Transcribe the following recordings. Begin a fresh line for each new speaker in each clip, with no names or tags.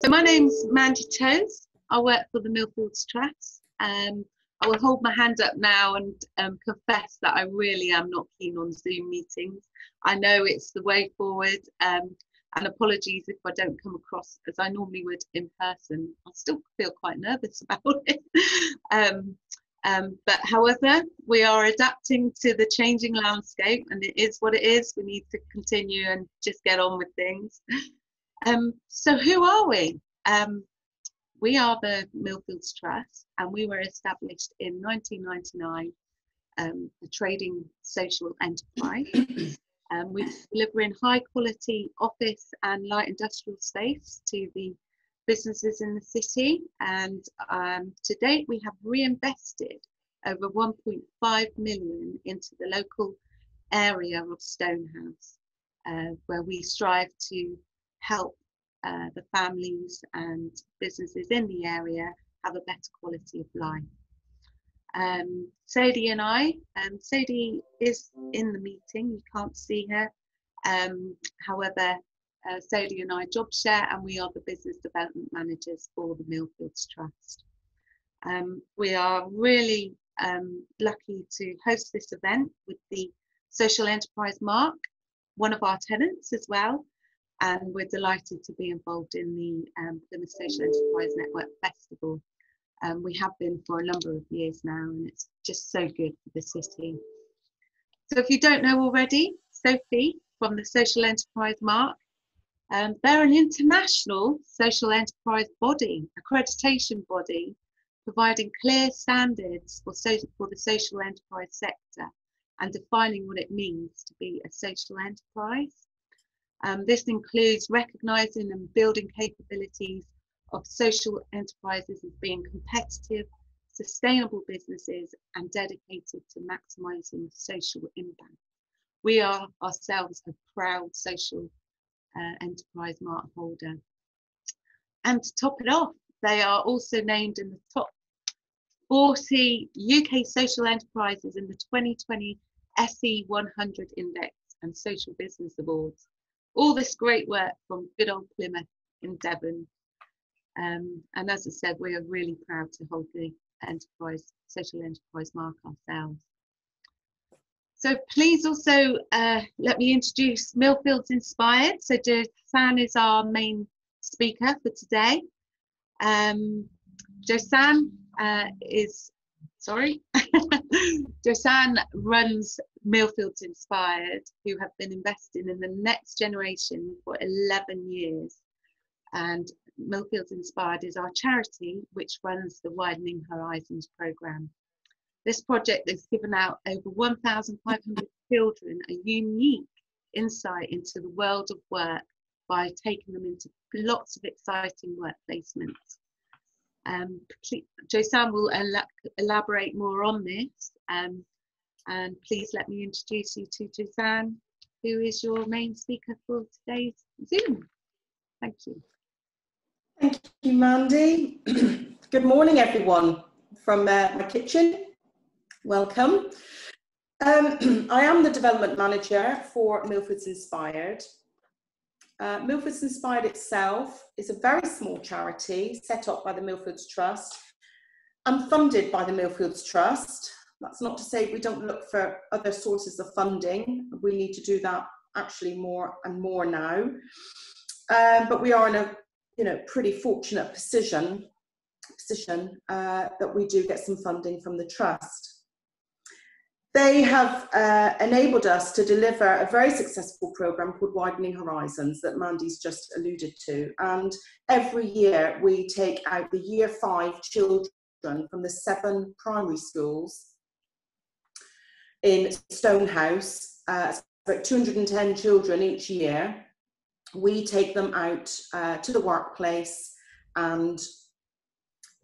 So my name's Mandy Toes. I work for the Millfields Trust. I will hold my hand up now and confess that I really am not keen on Zoom meetings. I know it's the way forward, and apologies if I don't come across as I normally would in person. I still feel quite nervous about it. But however, we are adapting to the changing landscape, and it is what it is. We need to continue and just get on with things. So who are we? We are the Millfields Trust, and we were established in 1999, a trading social enterprise. We're delivering high quality office and light industrial space to the businesses in the city, and to date we have reinvested over 1.5 million into the local area of Stonehouse, where we strive to help the families and businesses in the area have a better quality of life. Sadie and I, Sadie is in the meeting, you can't see her. However, Sadie and I job share, and we are the business development managers for the Millfields Trust. We are really lucky to host this event with the Social Enterprise Mark, one of our tenants as well. And we're delighted to be involved in the Plymouth Social Enterprise Network Festival. We have been for a number of years now, and it's just so good for the city. So if you don't know already, Sophie from the Social Enterprise Mark, they're an international social enterprise body, accreditation body, providing clear standards for the social enterprise sector and defining what it means to be a social enterprise. This includes recognising and building capabilities of social enterprises as being competitive, sustainable businesses and dedicated to maximising social impact. We are ourselves a proud social enterprise mark holder. And to top it off, they are also named in the top 40 UK social enterprises in the 2020 SE 100 Index and Social Business Awards. All this great work from good old Plymouth in Devon. And as I said, we are really proud to hold the social enterprise mark ourselves. So please also let me introduce Millfields Inspired. So Josanne is our main speaker for today. Josanne Josanne runs Millfields Inspired, who have been investing in the next generation for 11 years. And Millfields Inspired is our charity, which runs the Widening Horizons programme. This project has given out over 1,500 children a unique insight into the world of work by taking them into lots of exciting work placements. Josanne will elaborate more on this, and please let me introduce you to Josanne, who is your main speaker for today's Zoom. Thank you.
Thank you, Mandy. Good morning, everyone, from my kitchen. Welcome. I am the development manager for Millfields Inspired. Millfields Inspired itself is a very small charity set up by the Millfields Trust and funded by the Millfields Trust. That's not to say we don't look for other sources of funding. We need to do that actually more and more now. But we are in a pretty fortunate position that we do get some funding from the Trust. They have enabled us to deliver a very successful programme called Widening Horizons that Mandy's just alluded to. And every year we take out the year 5 children from the 7 primary schools in Stonehouse, about 210 children each year. We take them out to the workplace and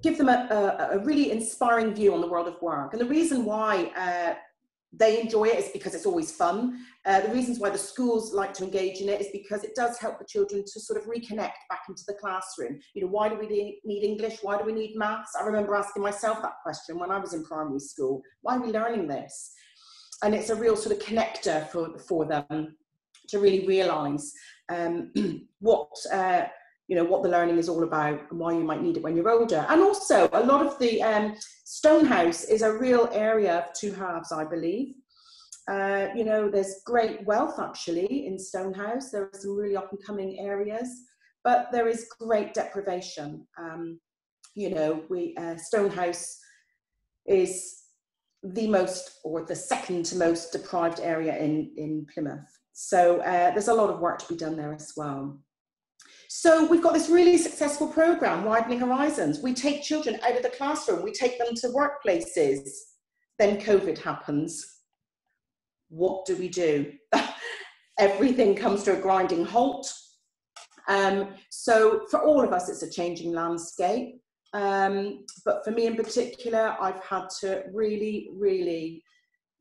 give them a really inspiring view on the world of work. And the reason why they enjoy it is because it's always fun. The reasons why the schools like to engage in it is because it does help the children to sort of reconnect back into the classroom. You know, why do we need English? Why do we need maths? I remember asking myself that question when I was in primary school. Why are we learning this? And it's a real sort of connector for them to really realise what you know, what the learning is all about and why you might need it when you're older. And also a lot of the Stonehouse is a real area of two halves, I believe. You know, there's great wealth actually in Stonehouse. There are some really up and coming areas, but there is great deprivation. You know, Stonehouse is the most, or the second to most deprived area in Plymouth. So there's a lot of work to be done there as well. So we've got this really successful program, Widening Horizons. We take children out of the classroom, we take them to workplaces. Then COVID happens. What do we do? Everything comes to a grinding halt. So for all of us, it's a changing landscape. But for me in particular, I've had to really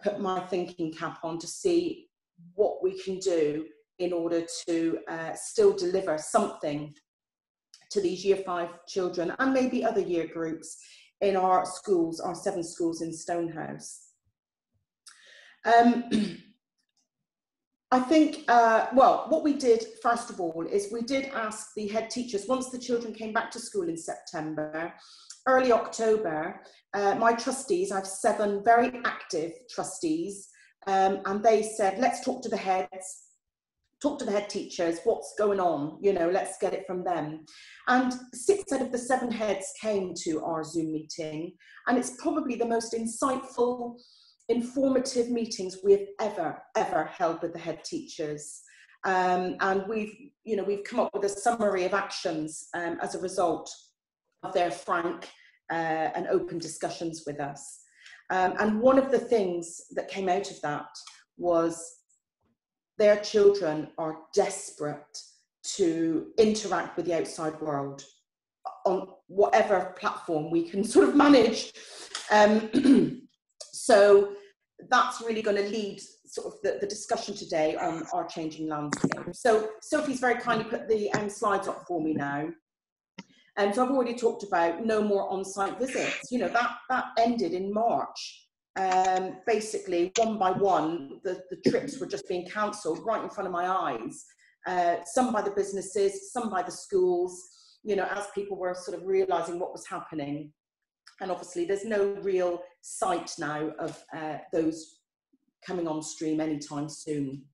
put my thinking cap on to see what we can do in order to still deliver something to these year 5 children and maybe other year groups in our schools, our 7 schools in Stonehouse. I think, well, what we did first of all is we did ask the head teachers, once the children came back to school in September, early October, my trustees, I have 7 very active trustees, and they said, let's talk to the heads, talk to the head teachers, what's going on, you know, let's get it from them. And 6 out of the 7 heads came to our Zoom meeting, and it's probably the most insightful, informative meetings we've ever held with the head teachers. And we've come up with a summary of actions as a result of their frank and open discussions with us. And one of the things that came out of that was their children are desperate to interact with the outside world on whatever platform we can sort of manage. So that's really going to lead sort of the discussion today on our changing landscape. So Sophie's very kindly put the slides up for me now. And so I've already talked about no more on-site visits. You know, that ended in March. Basically, one by one, the trips were just being cancelled right in front of my eyes. Some by the businesses, some by the schools, you know, as people were sort of realising what was happening. And obviously there's no real sight now of those coming on stream anytime soon.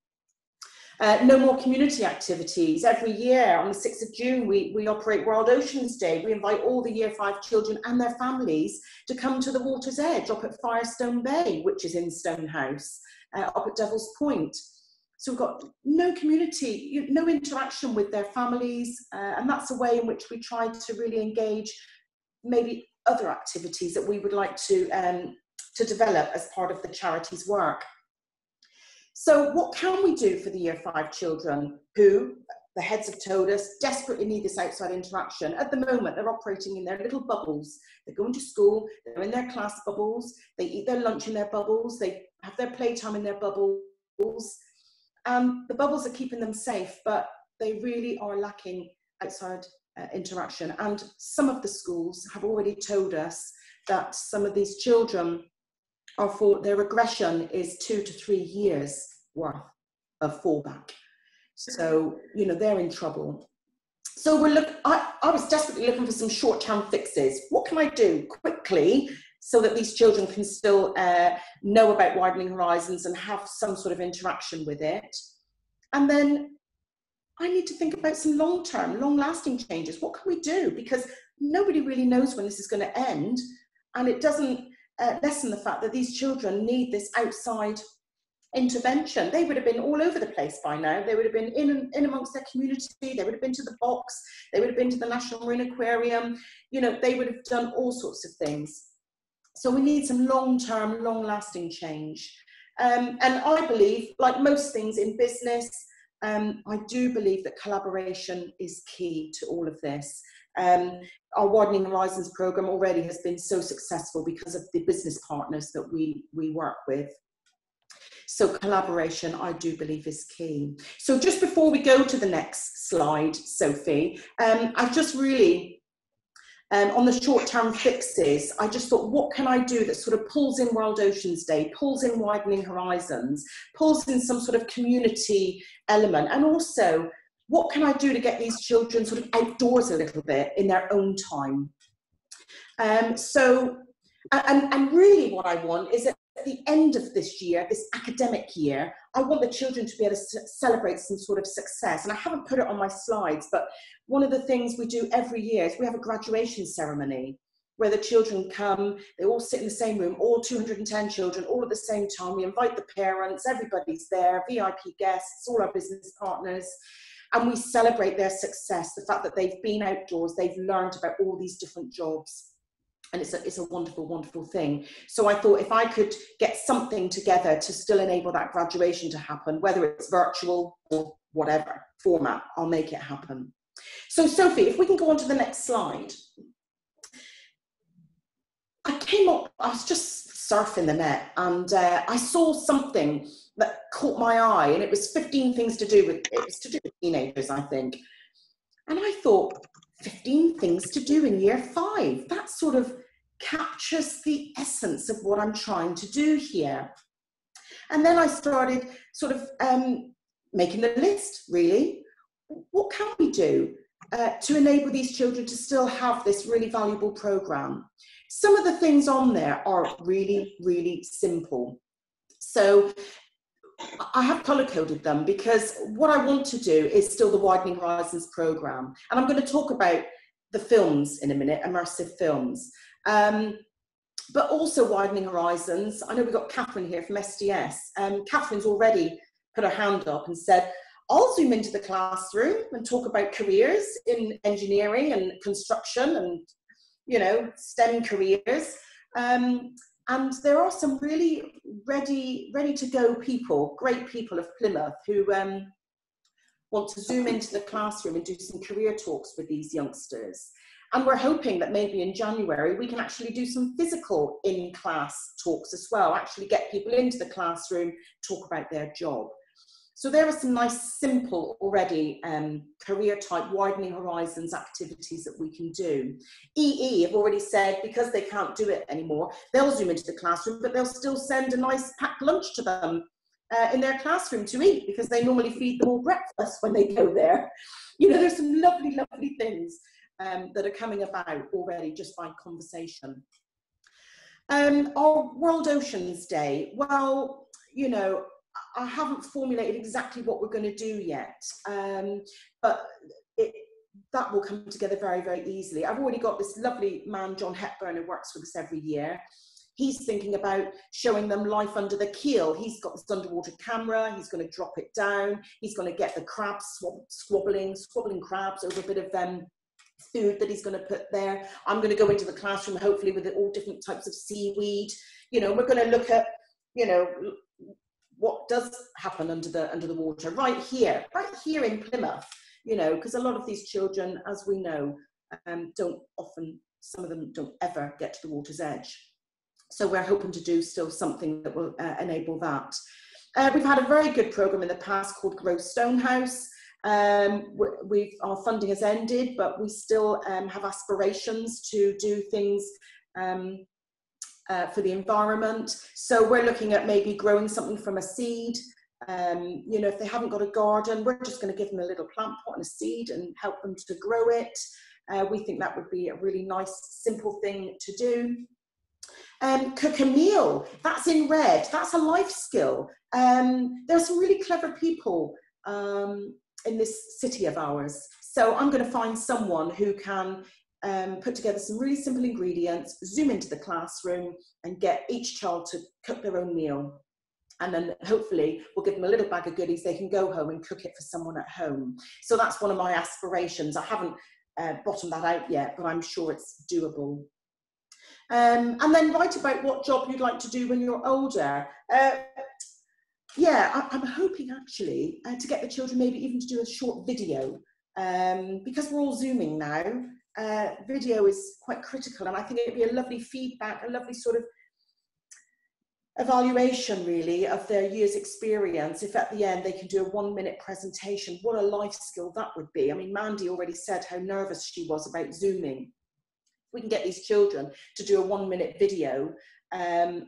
No more community activities. Every year on the 6th of June, we operate World Oceans Day. We invite all the year 5 children and their families to come to the water's edge up at Firestone Bay, which is in Stonehouse, up at Devil's Point. So we've got no community, no interaction with their families. And that's a way in which we try to really engage maybe other activities that we would like to develop as part of the charities work. So what can we do for the year 5 children who, the heads have told us, desperately need this outside interaction? At the moment, they're operating in their little bubbles. They're going to school, they're in their class bubbles, they eat their lunch in their bubbles, they have their playtime in their bubbles. The bubbles are keeping them safe, but they really are lacking outside interaction. And some of the schools have already told us that some of these children their regression is 2 to 3 years worth of fallback. So, you know, they're in trouble. So I was desperately looking for some short-term fixes. What can I do quickly so that these children can still know about Widening Horizons and have some sort of interaction with it? And then I need to think about some long-term, long-lasting changes. What can we do? Because nobody really knows when this is going to end, and it doesn't lessen the fact that these children need this outside intervention. They would have been all over the place by now. They would have been in amongst their community. They would have been to the box. They would have been to the National Marine Aquarium. You know, they would have done all sorts of things. So we need some long-term, long-lasting change. And I believe, like most things in business, I do believe that collaboration is key to all of this. Our Widening Horizons programme already has been so successful because of the business partners that we work with. So collaboration, I do believe, is key. So just before we go to the next slide, Sophie, I've just really, on the short-term fixes, I just thought, what can I do that sort of pulls in World Oceans Day, pulls in Widening Horizons, pulls in some sort of community element, and also what can I do to get these children sort of outdoors a little bit in their own time? And really what I want is at the end of this year, this academic year, I want the children to be able to celebrate some sort of success. And I haven't put it on my slides, but one of the things we do every year is we have a graduation ceremony where the children come, they all sit in the same room, all 210 children, all at the same time. We invite the parents, everybody's there, VIP guests, all our business partners, and we celebrate their success, the fact that they've been outdoors, they've learned about all these different jobs. And it's a wonderful, wonderful thing. So I thought if I could get something together to still enable that graduation to happen, whether it's virtual or whatever format, I'll make it happen. So Sophie, if we can go on to the next slide. I was just surfing the net, and I saw something that caught my eye, and it was 15 things to do with, it was to do with teenagers, I think. And I thought, 15 things to do in year 5. That sort of captures the essence of what I'm trying to do here. And then I started sort of making the list, really. What can we do to enable these children to still have this really valuable programme? Some of the things on there are really, really simple. So I have colour-coded them because what I want to do is still the Widening Horizons programme. And I'm going to talk about the films in a minute, immersive films. But also Widening Horizons. I know we've got Catherine here from SDS. Catherine's already put her hand up and said, I'll zoom into the classroom and talk about careers in engineering and construction and, you know, STEM careers. And there are some really ready to go people, great people of Plymouth who want to zoom into the classroom and do some career talks with these youngsters. And we're hoping that maybe in January we can actually do some physical in-class talks as well, actually get people into the classroom, talk about their job. So there are some nice, simple already career type Widening Horizons activities that we can do. EE have already said, because they can't do it anymore, they'll zoom into the classroom, but they'll still send a nice packed lunch to them in their classroom to eat, because they normally feed them all breakfast when they go there. You know, there's some lovely, lovely things that are coming about already just by conversation. Our World Oceans Day, well, you know, I haven't formulated exactly what we're going to do yet, but that will come together very, very easily. I've already got this lovely man, John Hepburn, who works with us every year. He's thinking about showing them life under the keel. He's got this underwater camera. He's going to drop it down. He's going to get the crabs squabbling crabs over a bit of food that he's going to put there. I'm going to go into the classroom, hopefully, with all different types of seaweed. You know, we're going to look at, you know, what does happen under the water right here in Plymouth, you know, because a lot of these children, as we know, some of them don't ever get to the water's edge. So we're hoping to do still something that will enable that. We've had a very good programme in the past called Grow Stonehouse. Our funding has ended, but we still have aspirations to do things for the environment. So we're looking at maybe growing something from a seed. You know, if they haven't got a garden, we're just going to give them a little plant pot and a seed and help them to grow it. We think that would be a really nice, simple thing to do. Cook a meal, that's in red, that's a life skill. There are some really clever people in this city of ours. So I'm going to find someone who can put together some really simple ingredients, zoom into the classroom and get each child to cook their own meal. And then hopefully we'll give them a little bag of goodies. They can go home and cook it for someone at home. So that's one of my aspirations. I haven't bottomed that out yet, but I'm sure it's doable. And then write about what job you'd like to do when you're older. Yeah, I'm hoping actually to get the children maybe even to do a short video, because we're all Zooming now. Video is quite critical, and I think it'd be a lovely feedback, a lovely sort of evaluation really of their year's experience. If at the end they can do a 1-minute presentation, what a life skill that would be. I mean, Mandy already said how nervous she was about Zooming. If we can get these children to do a 1-minute video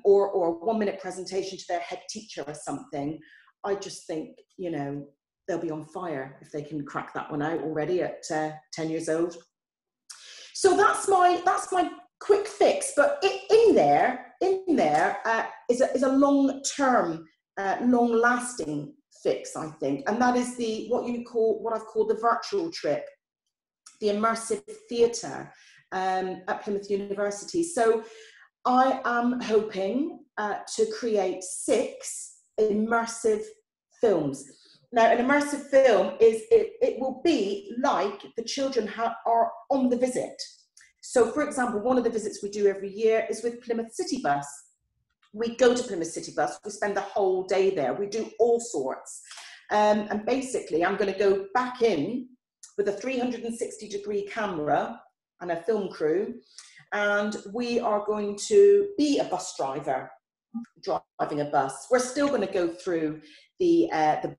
or a 1-minute presentation to their head teacher or something, I just think, you know, they'll be on fire if they can crack that one out already at 10 years old. So that's my quick fix. But in there is a long-term, long-lasting fix, I think, and that is what I've called the virtual trip, the immersive theatre at Plymouth University. So I am hoping to create 6 immersive films. Now, an immersive film it will be like the children are on the visit. So, for example, one of the visits we do every year is with Plymouth City Bus. We go to Plymouth City Bus, we spend the whole day there, we do all sorts. And basically, I'm going to go back in with a 360-degree camera and a film crew, and we are going to be a bus driver, driving a bus. We're still going to go through the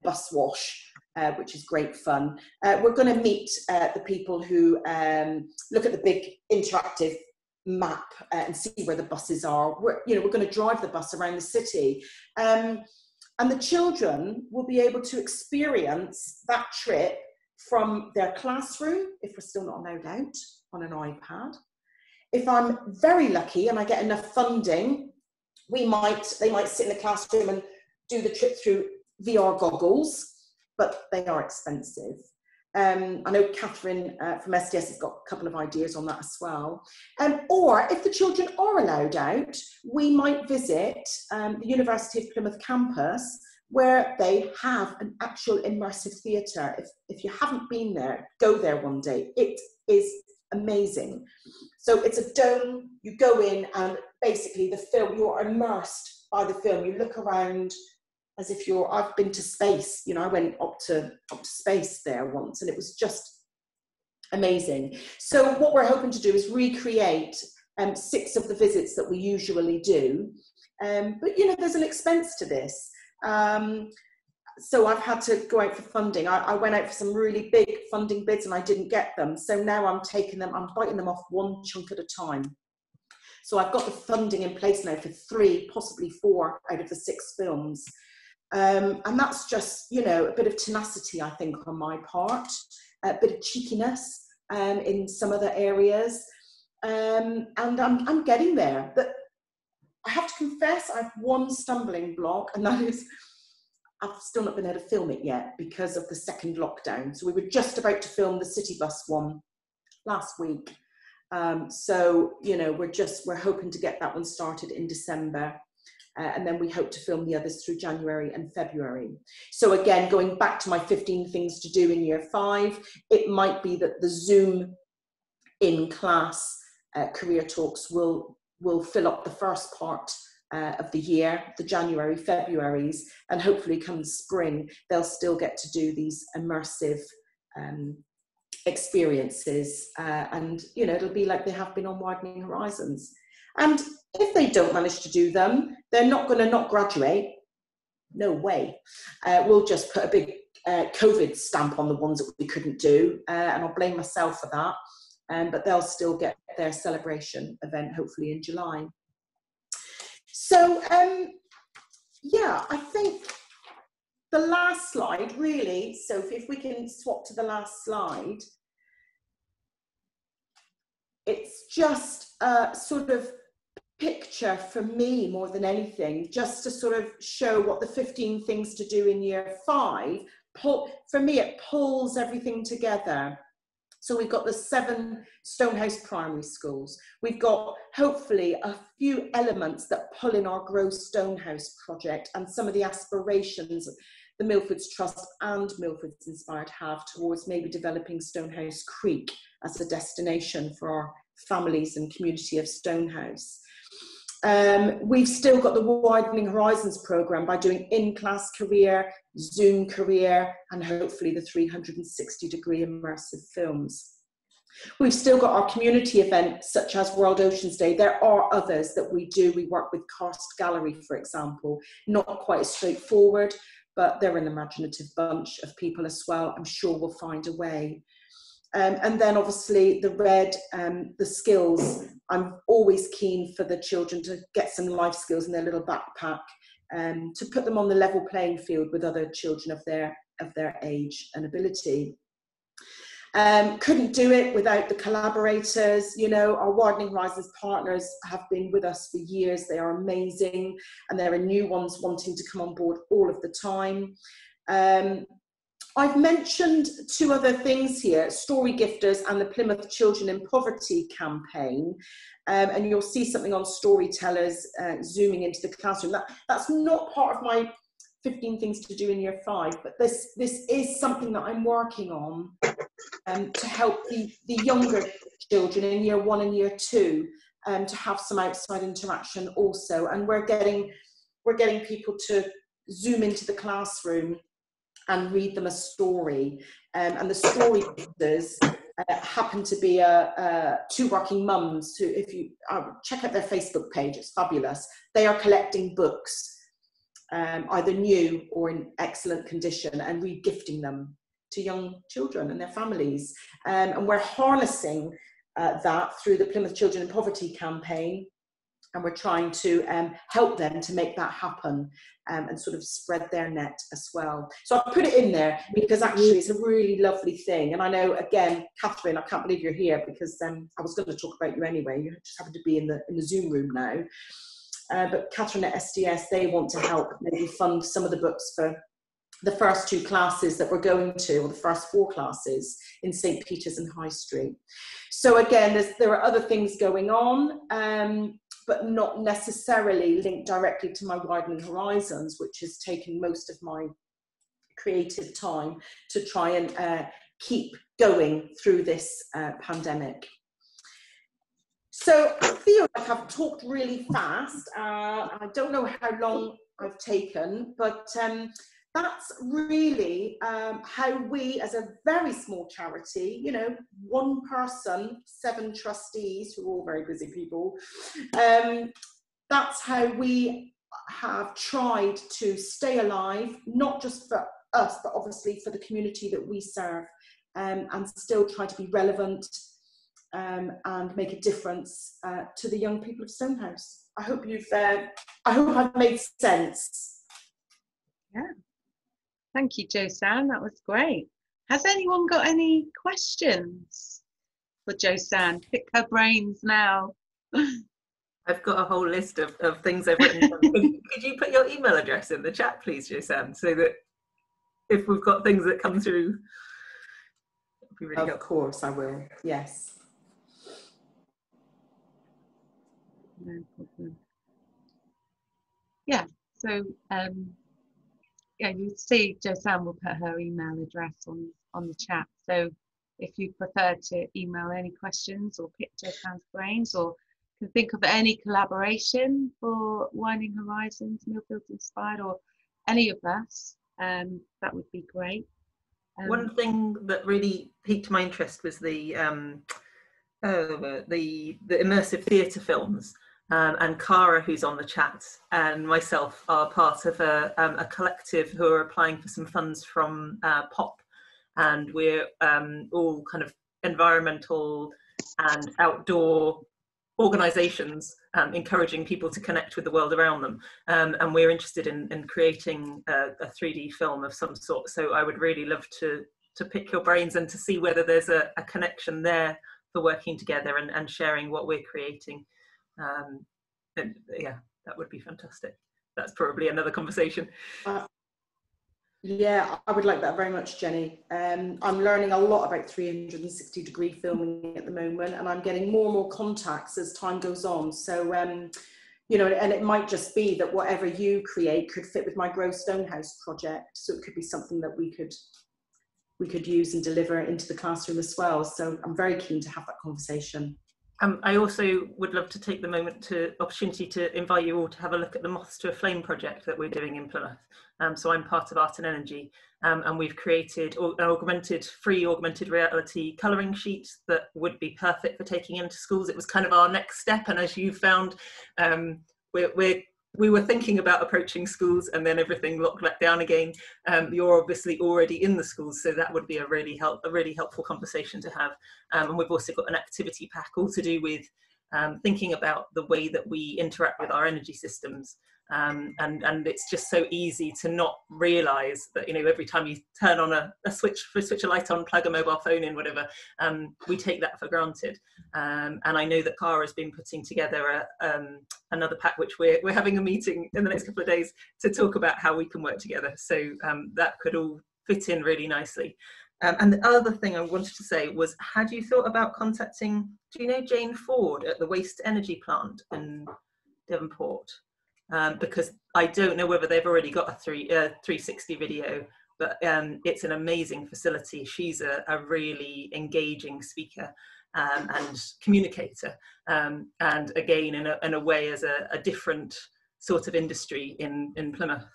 bus wash, which is great fun. We're going to meet the people who look at the big interactive map and see where the buses are. We're going to drive the bus around the city. And the children will be able to experience that trip from their classroom, if we're still not allowed out, on an iPad. If I'm very lucky and I get enough funding, they might sit in the classroom and do the trip through VR goggles, but they are expensive. I know Catherine from SDS has got a couple of ideas on that as well. Or if the children are allowed out, we might visit the University of Plymouth campus, where they have an actual immersive theatre. If you haven't been there, go there one day. It is amazing. So it's a dome, you go in, and basically the film, you're immersed by the film. You look around as if I've been to space. I went up to space there once, and it was just amazing. So what we're hoping to do is recreate 6 of the visits that we usually do. But there's an expense to this. So I've had to go out for funding. I went out for some really big funding bids and I didn't get them. So now I'm biting them off one chunk at a time. So I've got the funding in place now for 3, possibly 4 out of the 6 films. And that's just, a bit of tenacity, I think, on my part, a bit of cheekiness in some other areas. And I'm getting there. But I have to confess, I have one stumbling block, and that is I've still not been able to film it yet because of the second lockdown. So we were just about to film the city bus one last week. So, we're hoping to get that one started in December. And then we hope to film the others through January and February. So again, going back to my 15 things to do in year 5, it might be that the Zoom in-class career talks will fill up the first part of the year, the January, Februaries, and hopefully come spring, they'll still get to do these immersive experiences. And, it'll be like they have been on Widening Horizons. And if they don't manage to do them, they're not going to not graduate. No way. We'll just put a big COVID stamp on the ones that we couldn't do, and I'll blame myself for that. But they'll still get their celebration event, hopefully in July. So, yeah, I think the last slide, really, Sophie, if we can swap to the last slide, it's just a sort of picture for me more than anything, just to sort of show what the 15 things to do in year 5, for me, it pulls everything together. So we've got the 7 Stonehouse primary schools. We've got, hopefully, a few elements that pull in our Grow Stonehouse project and some of the aspirations the Millfields Trust and Millfields Inspired have towards maybe developing Stonehouse Creek as a destination for our families and community of Stonehouse. We've still got the Widening Horizons programme by doing in-class career, Zoom career, and hopefully the 360-degree immersive films. We've still got our community events such as World Oceans Day. There are others that we do. We work with Karst Gallery, for example. Not quite as straightforward, but they're an imaginative bunch of people as well. I'm sure we'll find a way. And then obviously the red, the skills. I'm always keen for the children to get some life skills in their little backpack, to put them on the level playing field with other children of their of their age and ability. Couldn't do it without the collaborators. You know, our Widening Horizons partners have been with us for years. They are amazing, and there are new ones wanting to come on board all of the time. I've mentioned two other things here, Story Gifters and the Plymouth Children in Poverty campaign. And you'll see something on storytellers zooming into the classroom. That's not part of my 15 things to do in year 5, but this is something that I'm working on to help the younger children in year 1 and year 2 to have some outside interaction also. And we're getting people to zoom into the classroom and read them a story. And the story gifters happen to be two working mums who, if you check out their Facebook page, it's fabulous. They are collecting books, either new or in excellent condition, and re-gifting them to young children and their families. And we're harnessing that through the Plymouth Children in Poverty campaign. And we're trying to help them to make that happen and sort of spread their net as well. So I put it in there because actually it's a really lovely thing. And I know, again, Catherine, I can't believe you're here because I was going to talk about you anyway. You just happen to be in the Zoom room now. But Catherine at STS, they want to help maybe fund some of the books for the first 2 classes that we're going to, or the first 4 classes in St. Peter's and High Street. So again, there are other things going on, but not necessarily linked directly to my Widening Horizons, which has taken most of my creative time to try and keep going through this pandemic. So I feel like I've talked really fast. I don't know how long I've taken, but that's really how we, as a very small charity, you know, 1 person, 7 trustees, who are all very busy people, that's how we have tried to stay alive, not just for us, but obviously for the community that we serve, and still try to be relevant and make a difference to the young people of Stonehouse. I hope I've made sense.
Yeah. Thank you, Josanne. That was great. Has anyone got any questions for Josanne? Pick her brains now.
I've got a whole list of things I've written. Could you put your email address in the chat, please, Josanne, so that if we've got things that come through, it'd be really helpful.
Of course, I will. Yes.
No problem. Yeah. So. Yeah, you see Josanne will put her email address on the chat. So if you prefer to email any questions or pick Josanne's brains, or can think of any collaboration for Widening Horizons, Millfields Inspired, or any of us, that would be great.
One thing that really piqued my interest was the immersive theatre films. And Cara, who's on the chat, and myself are part of a collective who are applying for some funds from POP, and we're all kind of environmental and outdoor organisations encouraging people to connect with the world around them, and we're interested in creating a 3D film of some sort. So I would really love to pick your brains and to see whether there's a connection there for working together and sharing what we're creating. And yeah, that would be fantastic. That's probably another conversation.
Yeah, I would like that very much, Jenny. I'm learning a lot about 360-degree filming at the moment, and I'm getting more and more contacts as time goes on. So, you know, and it might just be that whatever you create could fit with my Grow Stonehouse project. So it could be something that we could use and deliver into the classroom as well. So I'm very keen to have that conversation.
I also would love to take the opportunity to invite you all to have a look at the Moths to a Flame project that we're doing in Plymouth. So I'm part of Art and Energy, and we've created an free augmented reality colouring sheet that would be perfect for taking into schools. It was kind of our next step, and as you found, we were thinking about approaching schools, and then everything locked back down again. You're obviously already in the schools, so that would be a really helpful conversation to have. And we've also got an activity pack all to do with thinking about the way that we interact with our energy systems. And it's just so easy to not realise that, you know, every time you turn on a switch a light on, plug a mobile phone in, whatever, we take that for granted. And I know that Cara has been putting together another pack, which we're having a meeting in the next couple of days to talk about how we can work together. So that could all fit in really nicely. And the other thing I wanted to say was, had you thought about contacting, do you know Jane Ford at the waste energy plant in Devonport? Because I don't know whether they've already got a 360 video, but it's an amazing facility. She's a really engaging speaker and communicator, and again, in a way, as a different sort of industry in Plymouth.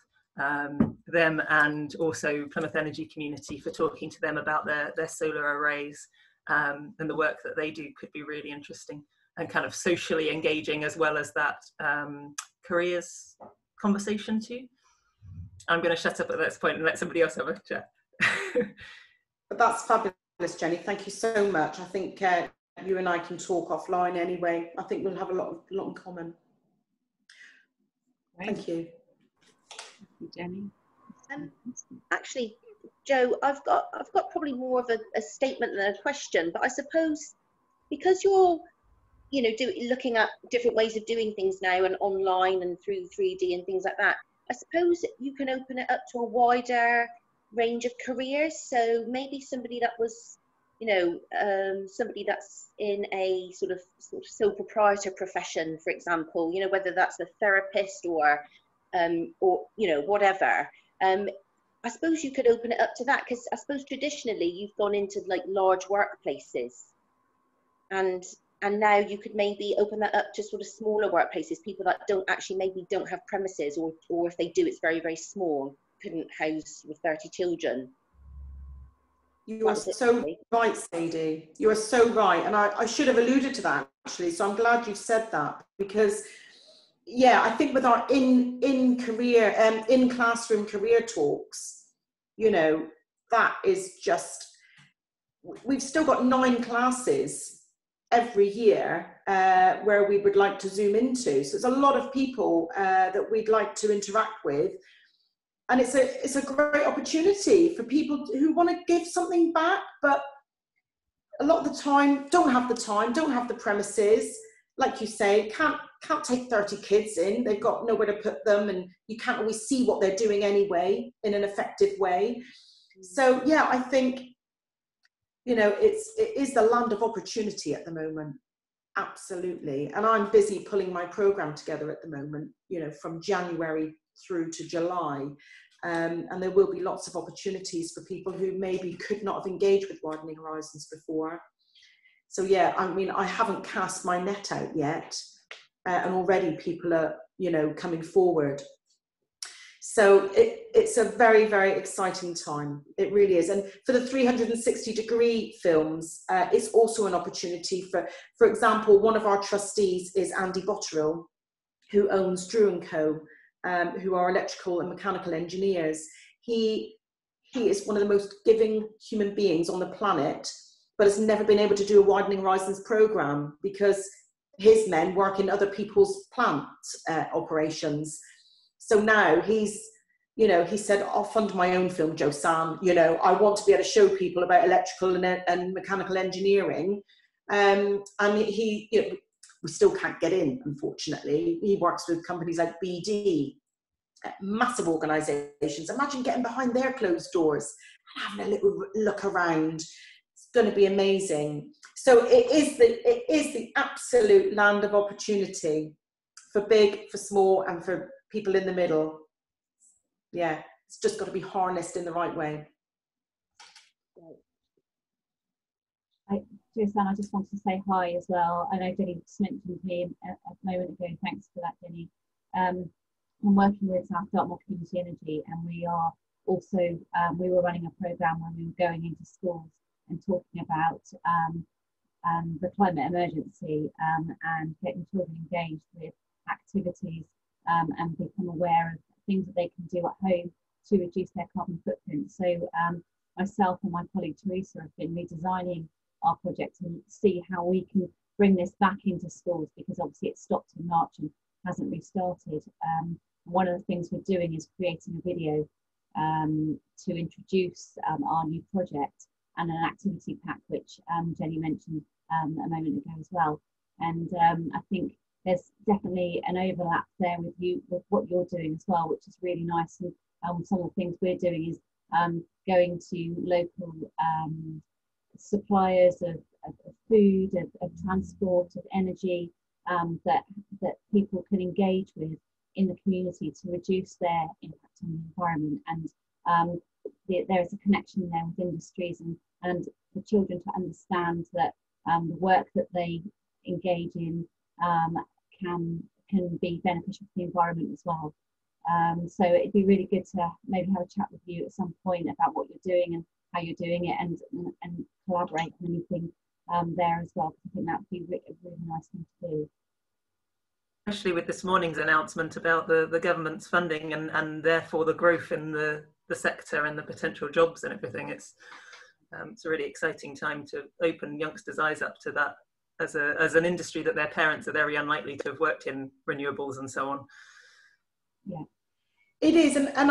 Them and also Plymouth Energy Community, for talking to them about their solar arrays, and the work that they do could be really interesting and kind of socially engaging, as well as that careers conversation too. I'm going to shut up at this point and let somebody else have a chat.
But that's fabulous, Jenny. Thank you so much. I think you and I can talk offline anyway. I think we'll have a lot in common. Great. Thank you.
Thank you, Jenny.
Actually, Jo, I've got probably more of a statement than a question, but I suppose because you're, you know, looking at different ways of doing things now, and online and through 3D and things like that, I suppose you can open it up to a wider range of careers. So maybe somebody that was, you know, somebody that's in a sort of sole proprietor profession, for example, you know, whether that's a therapist or you know, whatever. I suppose you could open it up to that, because I suppose traditionally you've gone into like large workplaces, and now you could maybe open that up to sort of smaller workplaces, people that maybe don't have premises, or if they do, it's very, very small, couldn't house with 30 children.
You are so right, Sadie. You are so right. And I should have alluded to that, actually. So I'm glad you've said that, because yeah, I think with our in classroom career talks, you know, that is just, we've still got 9 classes every year where we would like to zoom into. So it's a lot of people that we'd like to interact with. And it's a great opportunity for people who want to give something back, but a lot of the time don't have the premises. Like you say, can't take 30 kids in. They've got nowhere to put them, and you can't always see what they're doing anyway in an effective way. So yeah, I think, you know, it is the land of opportunity at the moment. Absolutely. And I'm busy pulling my program together at the moment, you know, from January through to July. And there will be lots of opportunities for people who maybe could not have engaged with Widening Horizons before. So yeah, I mean, I haven't cast my net out yet, and already people are, you know, coming forward. So it's a very, very exciting time. It really is. And for the 360-degree films, it's also an opportunity for example, one of our trustees is Andy Botterill, who owns Drew & Co., who are electrical and mechanical engineers. He is one of the most giving human beings on the planet, but has never been able to do a Widening Horizons program because his men work in other people's plant operations. So now he's, you know, he said, I'll fund my own film, Josanne. You know, I want to be able to show people about electrical and mechanical engineering. And he, you know, we still can't get in, unfortunately. He works with companies like BD, massive organisations. Imagine getting behind their closed doors and having a little look around. It's going to be amazing. So it is the absolute land of opportunity for big, for small, and for people in the middle. Yeah, it's just got to be harnessed in the right way.
Josanne, I just want to say hi as well. I know Jenny just mentioned me a moment ago. Thanks for that, Jenny. I'm working with South Dartmoor Community Energy, and we are also, we were running a programme where we were going into schools and talking about the climate emergency and getting children engaged with activities and become aware of things that they can do at home to reduce their carbon footprint. So myself and my colleague Teresa have been redesigning our project and see how we can bring this back into schools, because obviously it stopped in March and hasn't restarted. One of the things we're doing is creating a video to introduce our new project, and an activity pack, which Jenny mentioned a moment ago as well. And I think there's definitely an overlap there with what you're doing as well, which is really nice. And some of the things we're doing is going to local suppliers of food, of transport, of energy, that people can engage with in the community to reduce their impact on the environment. And there's a connection there with industries, and for children to understand that the work that they engage in can be beneficial to the environment as well. So it'd be really good to maybe have a chat with you at some point about what you're doing and how you're doing it, and collaborate on anything there as well. I think that would be a really nice thing to do.
Especially with this morning's announcement about the government's funding and therefore the growth in the sector and the potential jobs and everything. It's a really exciting time to open youngsters' eyes up to that as an industry that their parents are very unlikely to have worked in, renewables and so on.
Yeah, it is, and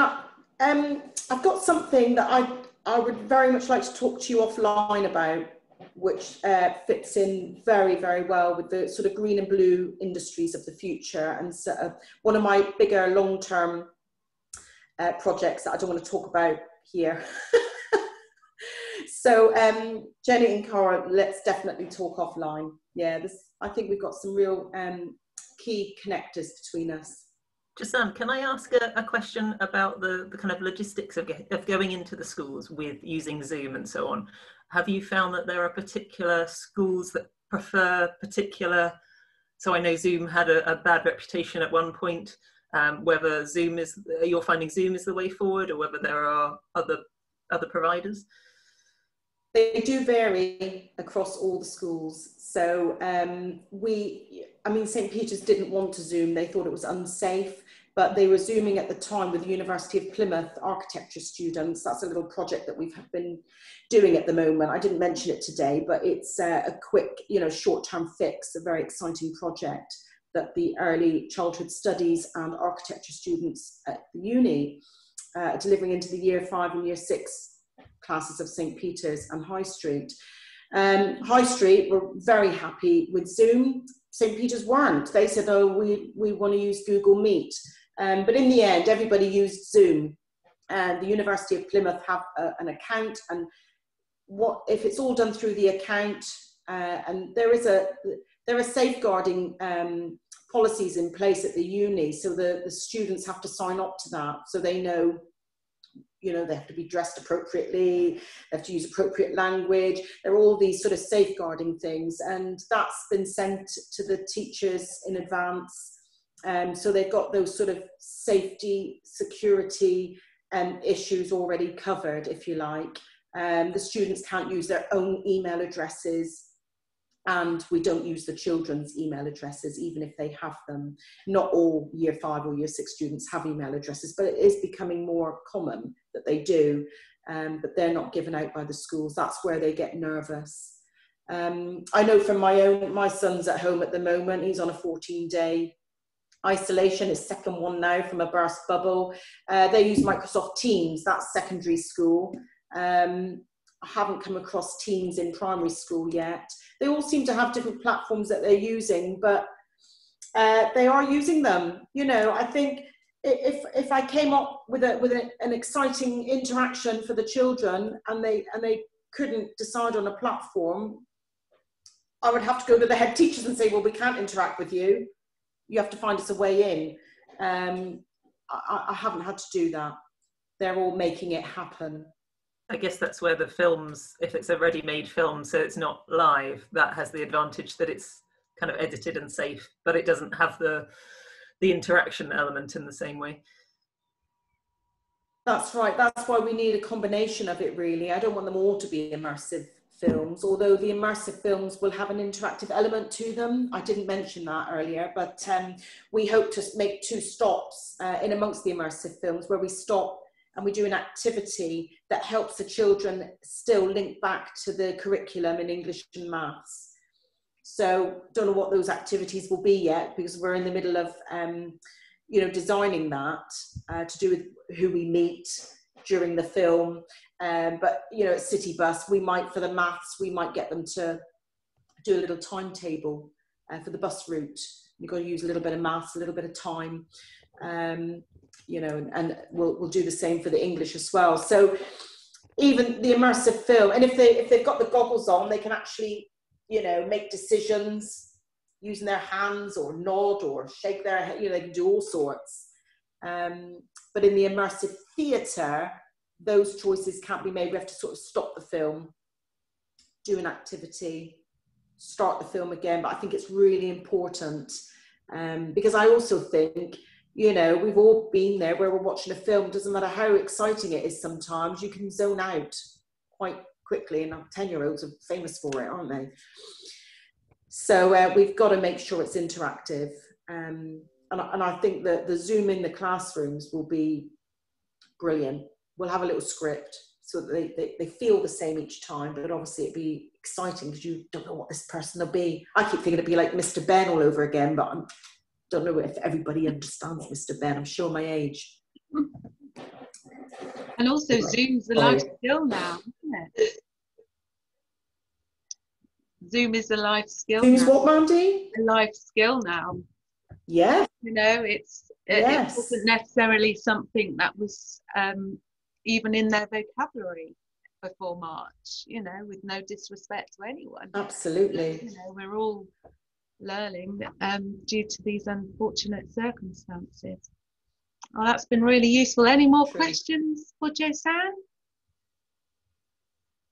I've got something that I would very much like to talk to you offline about, which fits in very, very well with the sort of green and blue industries of the future. And so, one of my bigger long-term projects that I don't want to talk about here. So Jenny and Cara, let's definitely talk offline. Yeah, I think we've got some real key connectors between us.
Josanne, can I ask a question about the kind of logistics of going into the schools with using Zoom and so on? Have you found that there are particular schools that prefer particular, so I know Zoom had a bad reputation at one point, whether you're finding Zoom is the way forward, or whether there are other providers?
They do vary across all the schools. So St. Peter's didn't want to Zoom. They thought it was unsafe, but they were Zooming at the time with the University of Plymouth architecture students. That's a little project that we've been doing at the moment. I didn't mention it today, but it's a quick, short-term fix, a very exciting project that the early childhood studies and architecture students at the uni are delivering into the year 5 and year 6 classes of St. Peter's and High Street. High Street were very happy with Zoom. St. Peter's weren't. They said, oh, we want to use Google Meet. But in the end, everybody used Zoom. And the University of Plymouth have an account, and if it's all done through the account, and there are safeguarding policies in place at the uni, so the students have to sign up to that, so they know, they have to be dressed appropriately, they have to use appropriate language. There are all these sort of safeguarding things, and that's been sent to the teachers in advance. So they've got those sort of safety, security issues already covered, if you like. The students can't use their own email addresses, and we don't use the children's email addresses, even if they have them. Not all year 5 or year 6 students have email addresses, but it is becoming more common that they do, but they're not given out by the schools. That's where they get nervous. I know from my son's at home at the moment. He's on a 14-day isolation, his second one now from a burst bubble. They use Microsoft Teams, that's secondary school. I haven't come across Teams in primary school yet. They all seem to have different platforms that they're using, but they are using them. I think if I came up with an exciting interaction for the children and they couldn't decide on a platform, I would have to go to the head teachers and say, well, we can't interact with you. You have to find us a way in. I haven't had to do that. They're all making it happen.
I guess that's where the films, if it's a ready-made film, so it's not live, that has the advantage that it's kind of edited and safe, but it doesn't have the interaction element in the same way.
That's right. That's why we need a combination of it, really. I don't want them all to be immersive films, although the immersive films will have an interactive element to them. I didn't mention that earlier, but we hope to make 2 stops in amongst the immersive films where we stop and we do an activity that helps the children still link back to the curriculum in English and maths. So don't know what those activities will be yet, because we're in the middle of, you know, designing that to do with who we meet during the film. But, you know, at City Bus, we might, for the maths, we might get them to do a little timetable for the bus route. You've got to use a little bit of maths, a little bit of time, you know, and we'll do the same for the English as well. So even the immersive film, and if they've got the goggles on, they can actually, you know, make decisions using their hands or nod or shake their head, you know, they can do all sorts. But in the immersive theatre, those choices can't be made. We have to sort of stop the film, do an activity, start the film again. But I think it's really important, because I also think, you know, we've all been there where we're watching a film, doesn't matter how exciting it is, sometimes you can zone out quite quickly, and 10-year-olds are famous for it, aren't they? So we've got to make sure it's interactive, and I think that the Zoom in the classrooms will be brilliant. We'll have a little script so that they feel the same each time, but obviously it'd be exciting because you don't know what this person will be. I keep thinking it'd be like Mr. Ben all over again, but I don't know if everybody understands Mr. Ben. I'm sure my age.
And also Zoom's a life skill now, isn't it? Zoom is a life skill.
Zoom's
now.
what, Mandy?
A life skill now.
Yeah.
You know, it wasn't necessarily something that was even in their vocabulary before March, you know, with no disrespect to anyone.
Absolutely.
You know, we're all learning due to these unfortunate circumstances. Oh, that's been really useful. Any more questions for Josanne?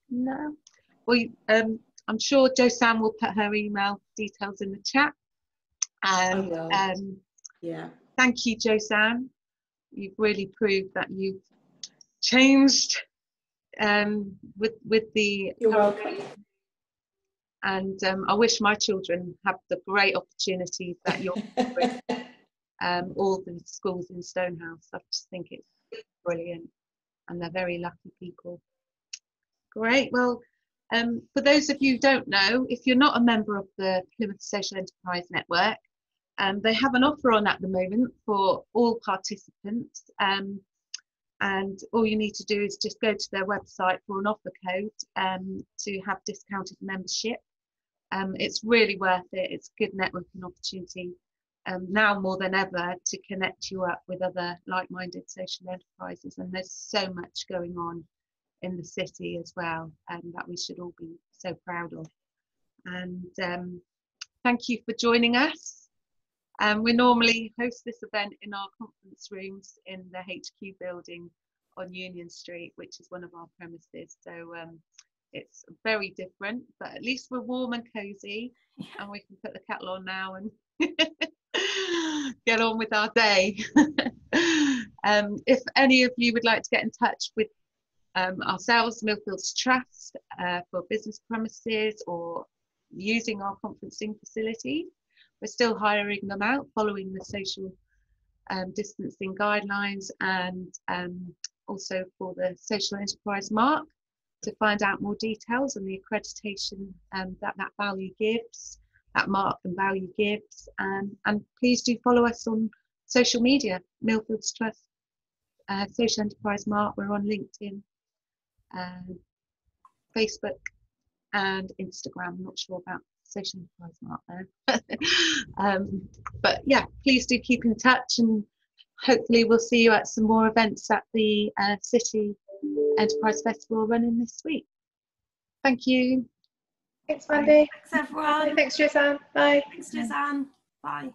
No? Well, I'm sure Josanne will put her email details in the chat.
Yeah.
Thank you, Josanne. You've really proved that you've changed with the.
You're welcome.
And I wish my children have the great opportunities that you're offering. All the schools in Stonehouse. I just think it's brilliant, and they're very lucky people. Great. Well, for those of you who don't know, if you're not a member of the Plymouth Social Enterprise Network, they have an offer on at the moment for all participants, and all you need to do is just go to their website for an offer code to have discounted membership. It's really worth it. It's a good networking opportunity now more than ever to connect you up with other like-minded social enterprises, and there's so much going on in the city as well, that we should all be so proud of. And thank you for joining us. We normally host this event in our conference rooms in the HQ building on Union Street, which is one of our premises. So it's very different, but at least we're warm and cozy, and we can put the kettle on now and get on with our day. If any of you would like to get in touch with ourselves, Millfields Trust, for business premises or using our conferencing facilities, we're still hiring them out following the social distancing guidelines, and also for the social enterprise mark, to find out more details on the accreditation that value gives, that mark and value gives. And please do follow us on social media, Millfields Trust, Social Enterprise Mark. We're on LinkedIn, Facebook and Instagram. I'm not sure about Social Enterprise Mark there. But yeah, please do keep in touch, and hopefully we'll see you at some more events at the City Enterprise Festival running this week. Thank you.
Thanks, Mandy.
Thanks, everyone.
Thanks, Josanne. Bye.
Thanks, Josanne. Bye.